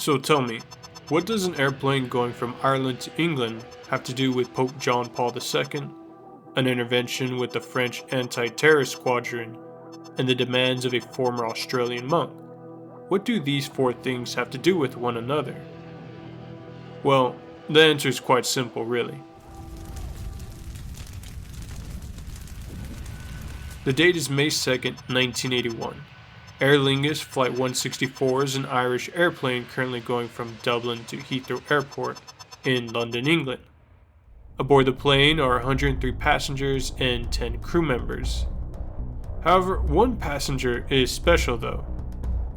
So tell me, what does an airplane going from Ireland to England have to do with Pope John Paul II, an intervention with the French anti-terrorist squadron, and the demands of a former Australian monk? What do these four things have to do with one another? Well, the answer is quite simple, really. The date is May 2nd, 1981. Aer Lingus Flight 164 is an Irish airplane currently going from Dublin to Heathrow Airport in London, England. Aboard the plane are 103 passengers and 10 crew members. However, one passenger is special though.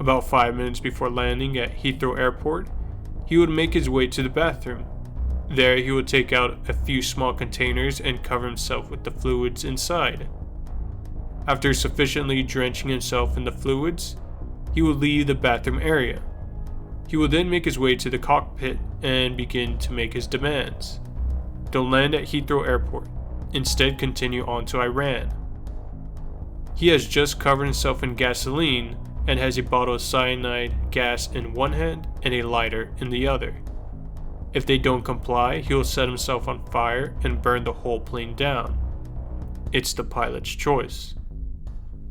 About 5 minutes before landing at Heathrow Airport, he would make his way to the bathroom. There he would take out a few small containers and cover himself with the fluids inside. After sufficiently drenching himself in the fluids, he would leave the bathroom area. He would then make his way to the cockpit and begin to make his demands. Don't land at Heathrow Airport. Instead, continue on to Iran. He has just covered himself in gasoline and has a bottle of cyanide gas in one hand and a lighter in the other. If they don't comply, he will set himself on fire and burn the whole plane down. It's the pilot's choice.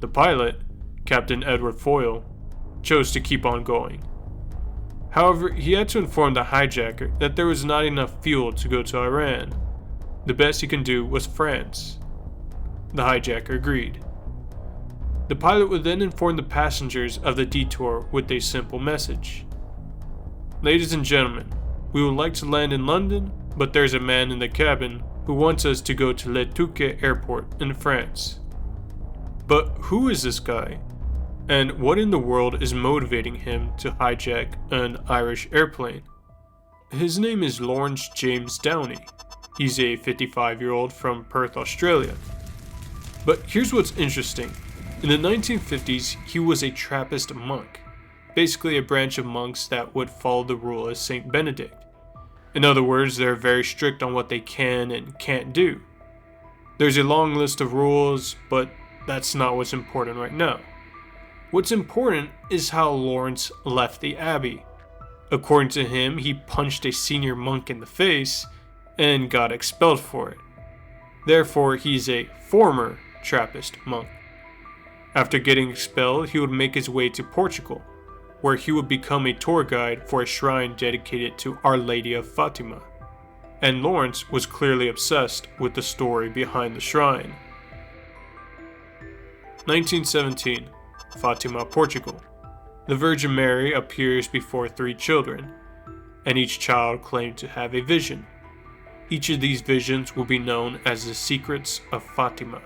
The pilot, Captain Edward Foyle, chose to keep on going. However, he had to inform the hijacker that there was not enough fuel to go to Iran. The best he can do was France. The hijacker agreed. The pilot would then inform the passengers of the detour with a simple message. Ladies and gentlemen, we would like to land in London, but there's a man in the cabin who wants us to go to Le Touquet Airport in France. But who is this guy? And what in the world is motivating him to hijack an Irish airplane? His name is Lawrence James Downey. He's a 55-year-old from Perth, Australia. But here's what's interesting. In the 1950s, he was a Trappist monk, basically a branch of monks that would follow the rule of Saint Benedict. In other words, they're very strict on what they can and can't do. There's a long list of rules, but that's not what's important right now. What's important is how Lawrence left the abbey. According to him, he punched a senior monk in the face and got expelled for it. Therefore, he's a former Trappist monk. After getting expelled, he would make his way to Portugal, where he would become a tour guide for a shrine dedicated to Our Lady of Fatima. And Lawrence was clearly obsessed with the story behind the shrine. 1917, Fatima, Portugal. The Virgin Mary appears before 3 children, and each child claimed to have a vision. Each of these visions will be known as the Secrets of Fatima.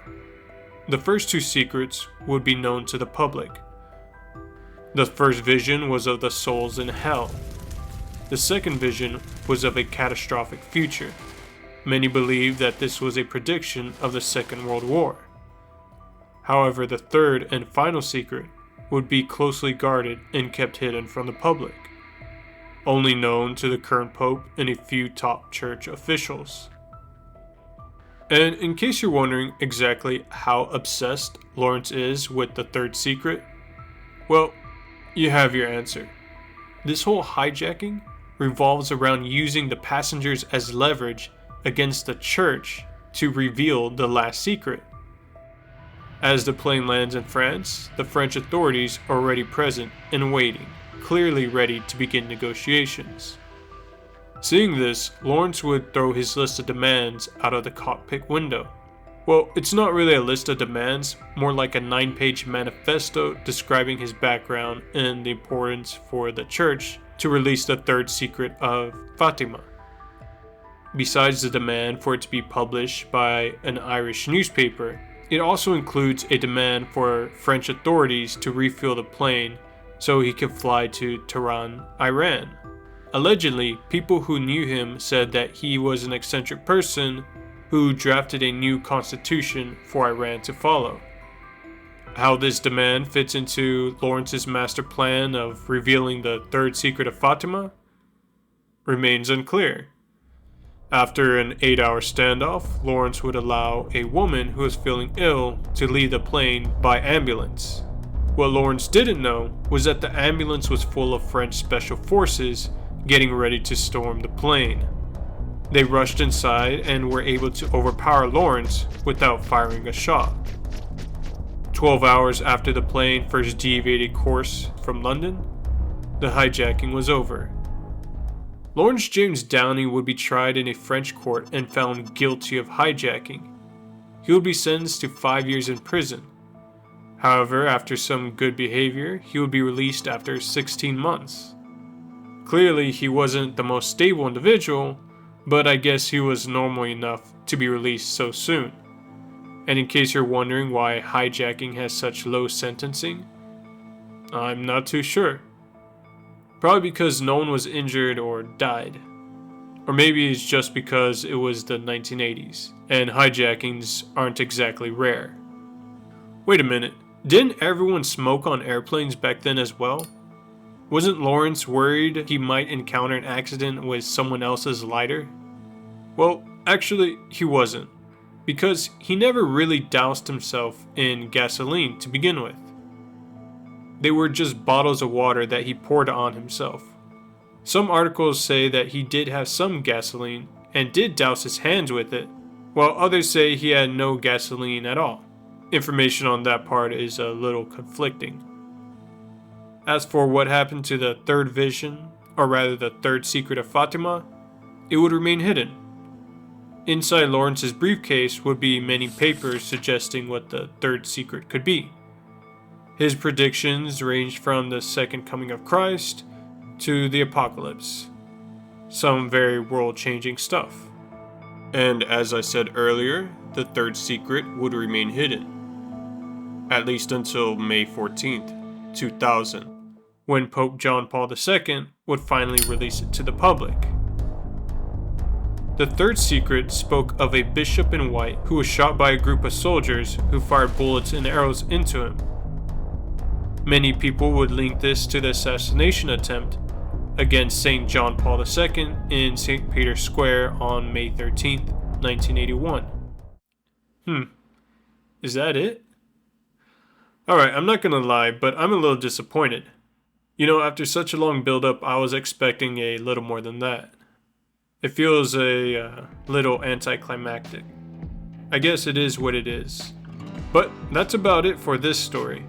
The first 2 secrets would be known to the public. The first vision was of the souls in hell. The second vision was of a catastrophic future. Many believe that this was a prediction of the Second World War. However, the third and final secret would be closely guarded and kept hidden from the public, only known to the current Pope and a few top church officials. And in case you're wondering exactly how obsessed Lawrence is with the third secret, well, you have your answer. This whole hijacking revolves around using the passengers as leverage against the church to reveal the last secret. As the plane lands in France, the French authorities are already present and waiting, clearly ready to begin negotiations. Seeing this, Lawrence would throw his list of demands out of the cockpit window. Well, it's not really a list of demands, more like a 9-page manifesto describing his background and the importance for the church to release the third secret of Fatima. Besides the demand for it to be published by an Irish newspaper, it also includes a demand for French authorities to refuel the plane so he could fly to Tehran, Iran. Allegedly, people who knew him said that he was an eccentric person who drafted a new constitution for Iran to follow. How this demand fits into Lawrence's master plan of revealing the third secret of Fatima remains unclear. After an 8-hour standoff, Lawrence would allow a woman who was feeling ill to leave the plane by ambulance. What Lawrence didn't know was that the ambulance was full of French special forces getting ready to storm the plane. They rushed inside and were able to overpower Lawrence without firing a shot. 12 hours after the plane first deviated course from London, the hijacking was over. Lawrence James Downey would be tried in a French court and found guilty of hijacking. He would be sentenced to 5 years in prison. However, after some good behavior, he would be released after 16 months. Clearly, he wasn't the most stable individual, but I guess he was normal enough to be released so soon. And in case you're wondering why hijacking has such low sentencing, I'm not too sure. Probably because no one was injured or died. Or maybe it's just because it was the 1980s, and hijackings aren't exactly rare. Wait a minute, didn't everyone smoke on airplanes back then as well? Wasn't Lawrence worried he might encounter an accident with someone else's lighter? Well, actually, he wasn't, because he never really doused himself in gasoline to begin with. They were just bottles of water that he poured on himself. Some articles say that he did have some gasoline and did douse his hands with it, while others say he had no gasoline at all. Information on that part is a little conflicting. As for what happened to the third vision, or rather the third secret of Fatima, it would remain hidden. Inside Lawrence's briefcase would be many papers suggesting what the third secret could be. His predictions ranged from the second coming of Christ to the apocalypse. Some very world-changing stuff. And as I said earlier, the third secret would remain hidden. At least until May 14th, 2000, when Pope John Paul II would finally release it to the public. The third secret spoke of a bishop in white who was shot by a group of soldiers who fired bullets and arrows into him. Many people would link this to the assassination attempt against St. John Paul II in St. Peter's Square on May 13, 1981. Is that it? Alright, I'm not gonna lie, but I'm a little disappointed. You know, after such a long build-up, I was expecting a little more than that. It feels a little anticlimactic. I guess it is what it is. But that's about it for this story.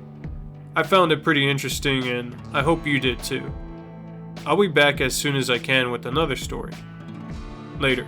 I found it pretty interesting and I hope you did too. I'll be back as soon as I can with another story. Later.